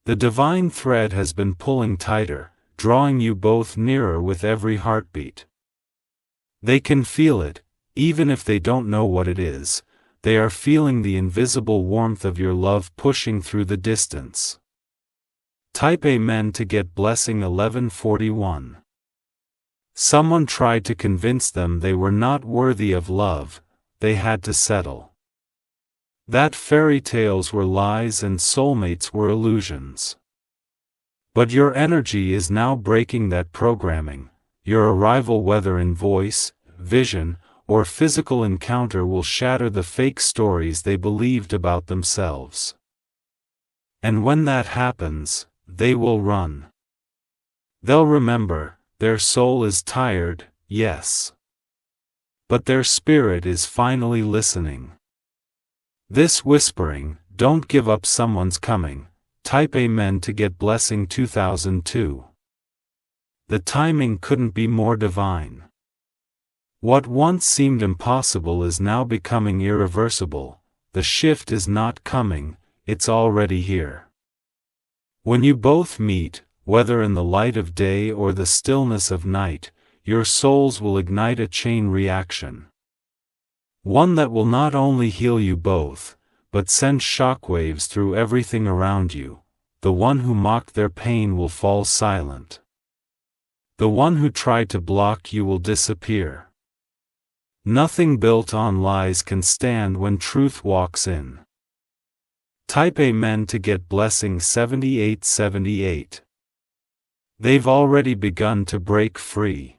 The divine thread has been pulling tighter, drawing you both nearer with every heartbeat. They can feel it, even if they don't know what it is. They are feeling the invisible warmth of your love pushing through the distance. Type Amen to get blessing 1141. Someone tried to convince them they were not worthy of love, they had to settle. That fairy tales were lies and soulmates were illusions. But your energy is now breaking that programming. Your arrival, whether in voice, vision, or physical encounter, will shatter the fake stories they believed about themselves. And when that happens, they will run. They'll remember, their soul is tired, yes. But their spirit is finally listening. This whispering, don't give up, someone's coming. Type Amen to get blessing 2002. The timing couldn't be more divine. What once seemed impossible is now becoming irreversible. The shift is not coming, it's already here. When you both meet, whether in the light of day or the stillness of night, your souls will ignite a chain reaction. One that will not only heal you both, but send shockwaves through everything around you. The one who mocked their pain will fall silent. The one who tried to block you will disappear. Nothing built on lies can stand when truth walks in. Type Amen to get blessing 7878. They've already begun to break free.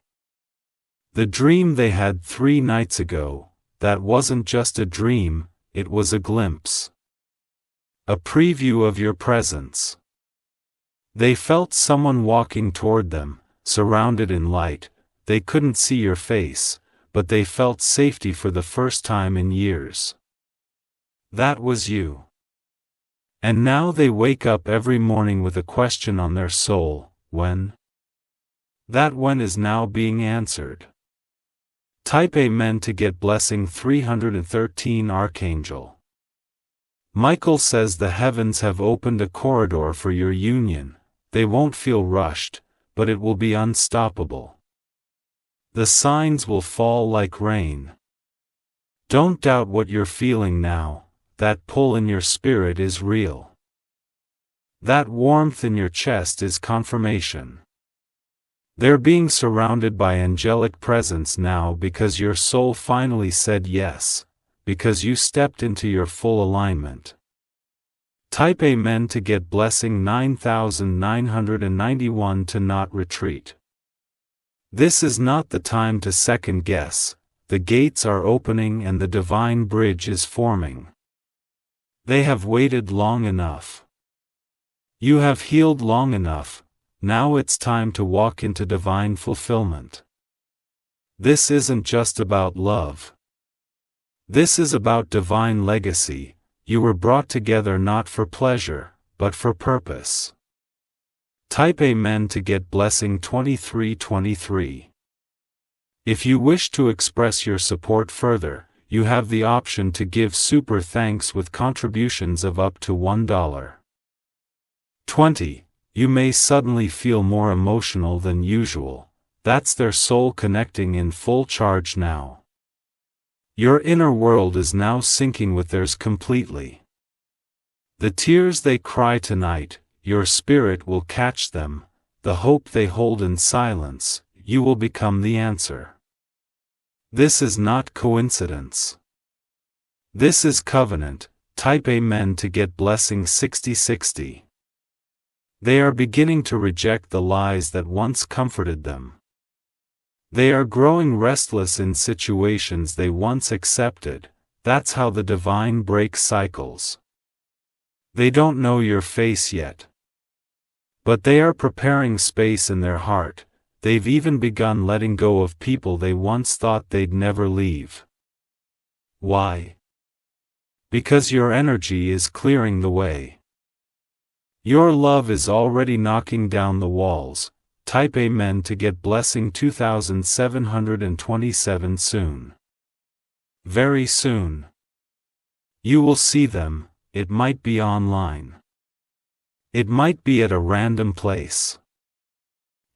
The dream they had 3 nights ago, that wasn't just a dream, it was a glimpse. A preview of your presence. They felt someone walking toward them, surrounded in light. They couldn't see your face, but they felt safety for the first time in years. That was you. And now they wake up every morning with a question on their soul, when? That when is now being answered. Type Amen to get blessing 313 Archangel. Michael says the heavens have opened a corridor for your union. They won't feel rushed, but it will be unstoppable. The signs will fall like rain. Don't doubt what you're feeling now, that pull in your spirit is real. That warmth in your chest is confirmation. They're being surrounded by angelic presence now because your soul finally said yes, because you stepped into your full alignment. Type Amen to get blessing 9991 to not retreat. This is not the time to second guess. The gates are opening and the divine bridge is forming. They have waited long enough. You have healed long enough. Now it's time to walk into divine fulfillment. This isn't just about love. This is about divine legacy. You were brought together not for pleasure, but for purpose. Type Amen to get blessing 2323. If you wish to express your support further, you have the option to give super thanks with contributions of up to $1. 20. You may suddenly feel more emotional than usual. That's their soul connecting in full charge now. Your inner world is now syncing with theirs completely. The tears they cry tonight, your spirit will catch them. The hope they hold in silence, you will become the answer. This is not coincidence. This is covenant. Type Amen to get blessing 6060. They are beginning to reject the lies that once comforted them. They are growing restless in situations they once accepted. That's how the divine breaks cycles. They don't know your face yet. But they are preparing space in their heart. they've even begun letting go of people they once thought they'd never leave. Why? Because your energy is clearing the way. Your love is already knocking down the walls. Type Amen to get blessing 2727 soon. Very soon. You will see them. It might be online. It might be at a random place.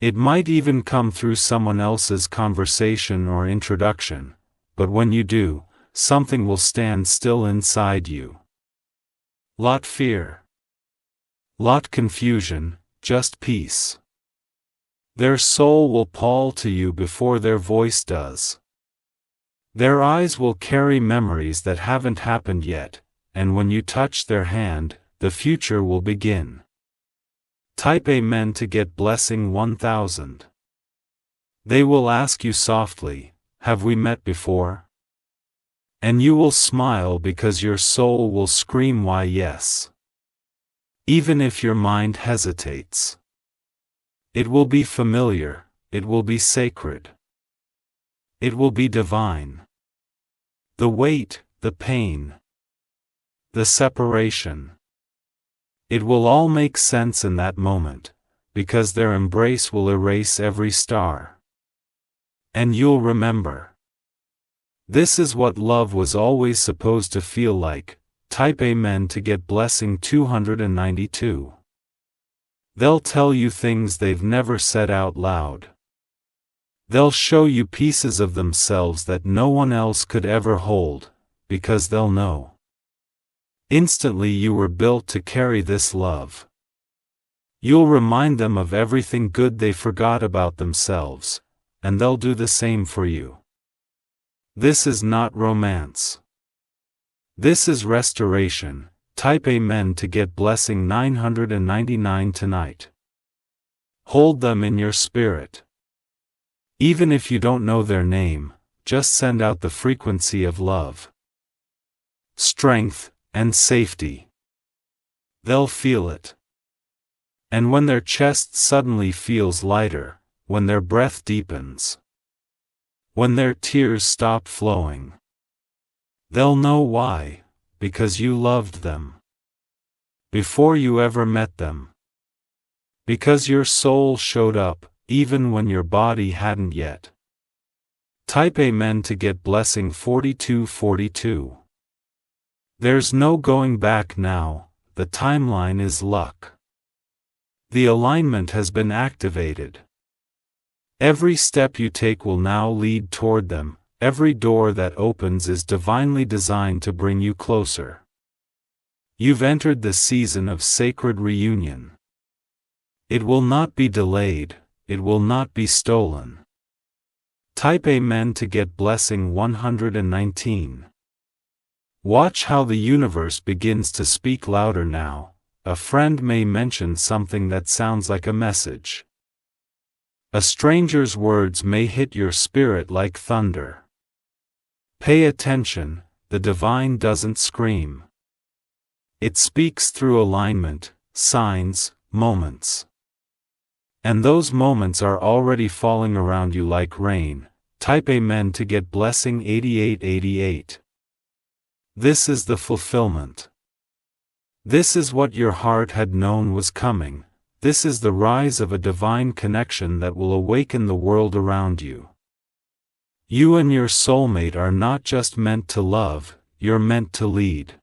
It might even come through someone else's conversation or introduction, but when you do, something will stand still inside you. Lot fear. Lot confusion, just peace. Their soul will call to you before their voice does. Their eyes will carry memories that haven't happened yet, and when you touch their hand, the future will begin. Type Amen to get blessing 1000. They will ask you softly, "Have we met before?" And you will smile because your soul will scream, "Why yes." Even if your mind hesitates. It will be familiar, it will be sacred. It will be divine. The weight, the pain, the separation. It will all make sense in that moment, because their embrace will erase every star. And you'll remember. This is what love was always supposed to feel like. Type Amen to get blessing 292. They'll tell you things they've never said out loud. They'll show you pieces of themselves that no one else could ever hold, because they'll know. Instantly you were built to carry this love. You'll remind them of everything good they forgot about themselves, and they'll do the same for you. This is not romance. This is restoration. Type Amen to get blessing 999 tonight. Hold them in your spirit. Even if you don't know their name, just send out the frequency of love, strength, and safety. They'll feel it. And when their chest suddenly feels lighter, when their breath deepens, when their tears stop flowing, they'll know why, because you loved them. Before you ever met them. Because your soul showed up, even when your body hadn't yet. Type Amen to get blessing 4242. There's no going back now, the timeline is luck. The alignment has been activated. Every step you take will now lead toward them. Every door that opens is divinely designed to bring you closer. You've entered the season of sacred reunion. It will not be delayed, it will not be stolen. Type Amen to get blessing 119. Watch how the universe begins to speak louder now. A friend may mention something that sounds like a message. A stranger's words may hit your spirit like thunder. Pay attention, the divine doesn't scream. It speaks through alignment, signs, moments. And those moments are already falling around you like rain. Type Amen to get blessing 8888. This is the fulfillment. This is what your heart had known was coming. This is the rise of a divine connection that will awaken the world around you. You and your soulmate are not just meant to love, you're meant to lead.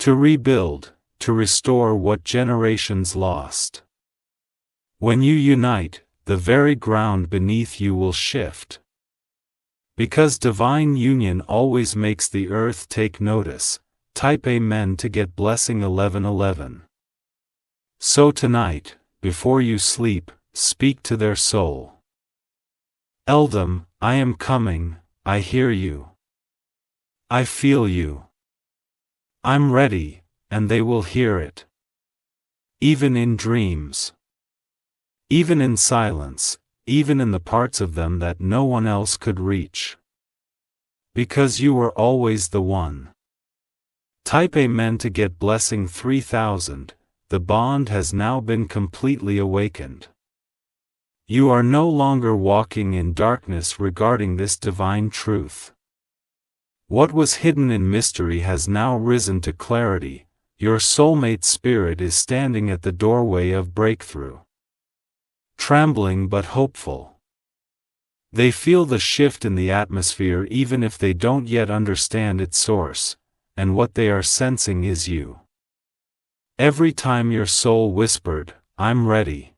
To rebuild, to restore what generations lost. When you unite, the very ground beneath you will shift. Because divine union always makes the earth take notice. Type Amen to get blessing 1111. So tonight, before you sleep, speak to their soul. Eldam, I am coming, I hear you. I feel you. I'm ready, and they will hear it. Even in dreams. Even in silence, even in the parts of them that no one else could reach. Because you were always the one. Type Amen to get blessing 3000. The bond has now been completely awakened. You are no longer walking in darkness regarding this divine truth. What was hidden in mystery has now risen to clarity. Your soulmate spirit is standing at the doorway of breakthrough. Trembling but hopeful. They feel the shift in the atmosphere even if they don't yet understand its source, and what they are sensing is you. Every time your soul whispered, "I'm ready,"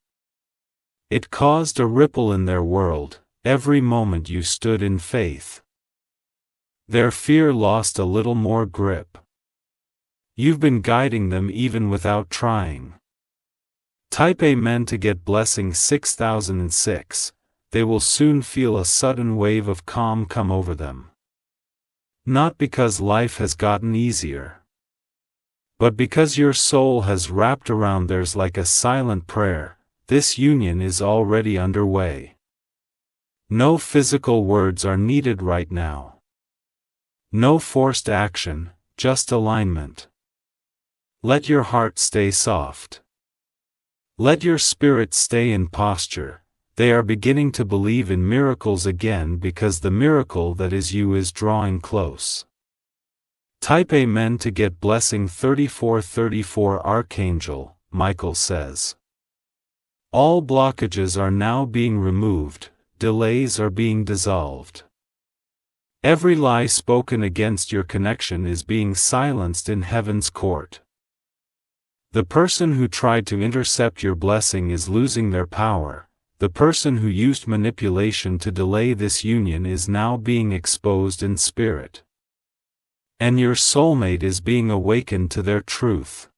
it caused a ripple in their world. Every moment you stood in faith, their fear lost a little more grip. You've been guiding them even without trying. Type Amen to get blessing 6006. They will soon feel a sudden wave of calm come over them. Not because life has gotten easier, but because your soul has wrapped around theirs like a silent prayer. This union is already underway. No physical words are needed right now. No forced action, just alignment. Let your heart stay soft. Let your spirit stay in posture. They are beginning to believe in miracles again because the miracle that is you is drawing close. Type Amen to get blessing 3434. Archangel, Michael says. All blockages are now being removed, delays are being dissolved. Every lie spoken against your connection is being silenced in heaven's court. The person who tried to intercept your blessing is losing their power. The person who used manipulation to delay this union is now being exposed in spirit. And your soulmate is being awakened to their truth.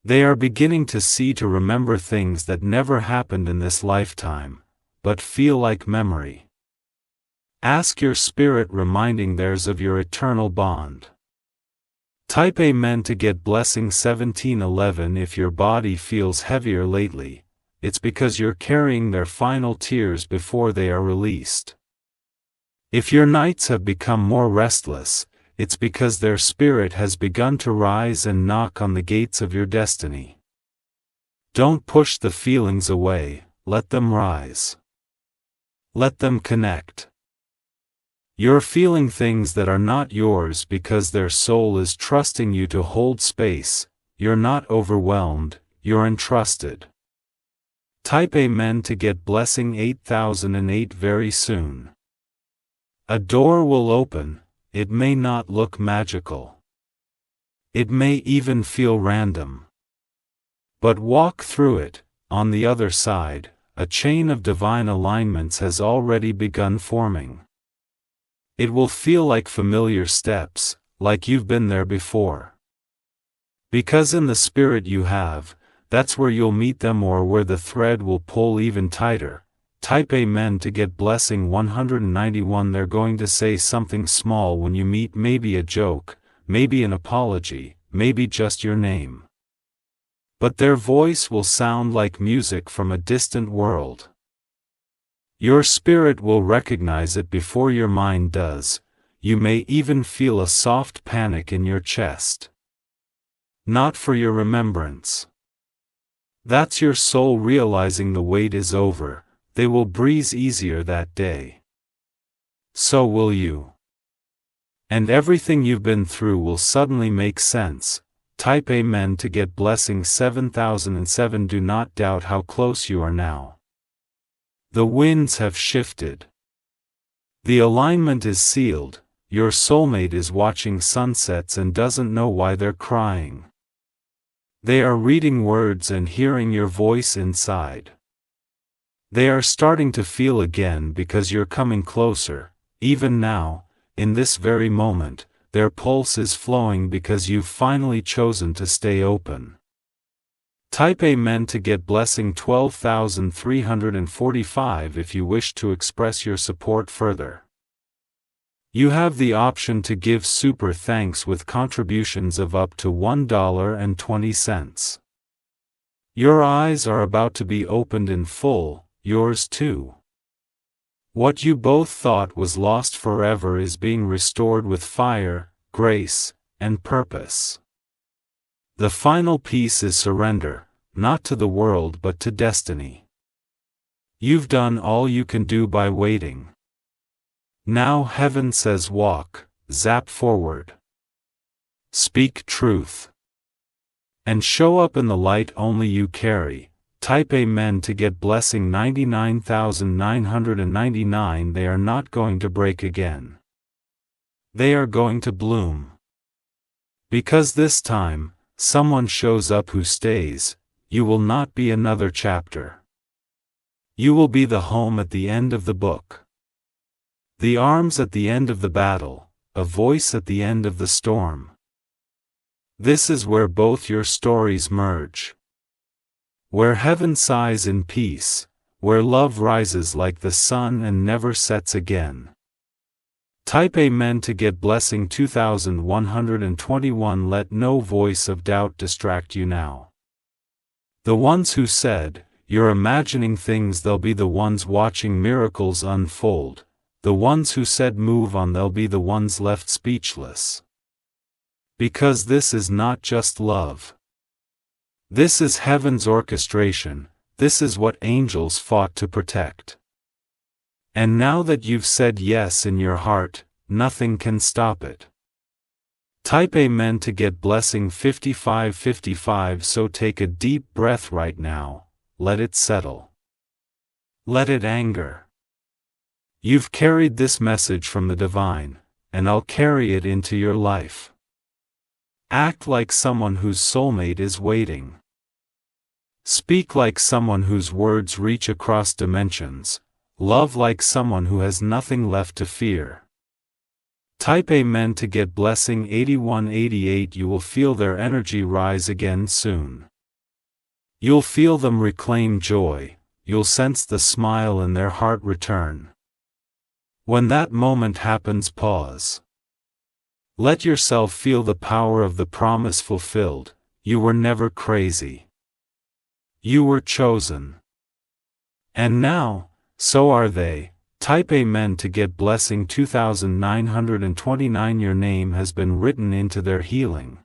They are beginning to see, to remember things that never happened in this lifetime, but feel like memory. Ask your spirit reminding theirs of your eternal bond. Type Amen to get blessing 1711. If your body feels heavier lately, it's because you're carrying their final tears before they are released. If your nights have become more restless, it's because their spirit has begun to rise and knock on the gates of your destiny. Don't push the feelings away, let them rise. Let them connect. You're feeling things that are not yours because their soul is trusting you to hold space. You're not overwhelmed, you're entrusted. Type Amen to get blessing 8008 very soon. A door will open. It may not look magical. It may even feel random. But walk through it. On the other side, a chain of divine alignments has already begun forming. It will feel like familiar steps, like you've been there before. Because in the spirit you have, that's where you'll meet them, or where the thread will pull even tighter. Type Amen to get blessing 191. They're going to say something small when you meet, maybe a joke, maybe an apology, maybe just your name. But their voice will sound like music from a distant world. Your spirit will recognize it before your mind does. You may even feel a soft panic in your chest. Not for your remembrance. That's your soul realizing the wait is over. They will breathe easier that day. So will you. And everything you've been through will suddenly make sense. Type Amen to get blessing 7007. Do not doubt how close you are now. The winds have shifted. The alignment is sealed. Your soulmate is watching sunsets and doesn't know why they're crying. They are reading words and hearing your voice inside. They are starting to feel again because you're coming closer. Even now, in this very moment, their pulse is flowing because you've finally chosen to stay open. Type Amen to get blessing 12,345 if you wish to express your support further. You have the option to give super thanks with contributions of up to $1.20. Your eyes are about to be opened in full, yours too. What you both thought was lost forever is being restored with fire, grace, and purpose. The final piece is surrender, not to the world but to destiny. You've done all you can do by waiting. Now heaven says walk, zap forward. Speak truth. And show up in the light only you carry. Type Amen to get blessing 99,999. They are not going to break again. They are going to bloom. Because this time, someone shows up who stays. You will not be another chapter. You will be the home at the end of the book. The arms at the end of the battle, a voice at the end of the storm. This is where both your stories merge. Where heaven sighs in peace, where love rises like the sun and never sets again. Type Amen to get blessing 2121. Let no voice of doubt distract you now. The ones who said, "You're imagining things," they'll be the ones watching miracles unfold. The ones who said move on, they'll be the ones left speechless. Because this is not just love. This is heaven's orchestration. This is what angels fought to protect. And now that you've said yes in your heart, nothing can stop it. Type Amen to get blessing 5555. So take a deep breath right now. Let it settle. Let it anger. You've carried this message from the divine, and I'll carry it into your life. Act like someone whose soulmate is waiting. Speak like someone whose words reach across dimensions. Love like someone who has nothing left to fear. Type Amen to get blessing 8188. You will feel their energy rise again soon. You'll feel them reclaim joy. You'll sense the smile in their heart return. When that moment happens, pause. Let yourself feel the power of the promise fulfilled. You were never crazy. You were chosen. And now, so are they. Type Amen to get blessing 2929. Your name has been written into their healing.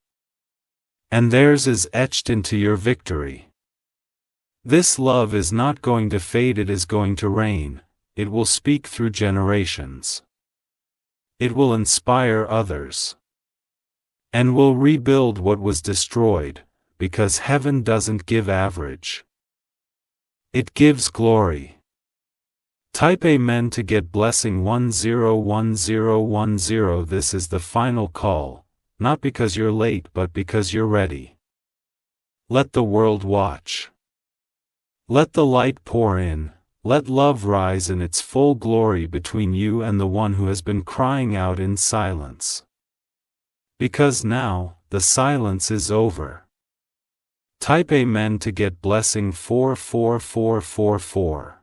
And theirs is etched into your victory. This love is not going to fade, it is going to reign. It will speak through generations. It will inspire others. And will rebuild what was destroyed, because heaven doesn't give average. It gives glory. Type Amen to get blessing 101010. This is the final call, not because you're late but because you're ready. Let the world watch. Let the light pour in. Let love rise in its full glory between you and the one who has been crying out in silence. Because now, the silence is over. Type Amen to get blessing 44444.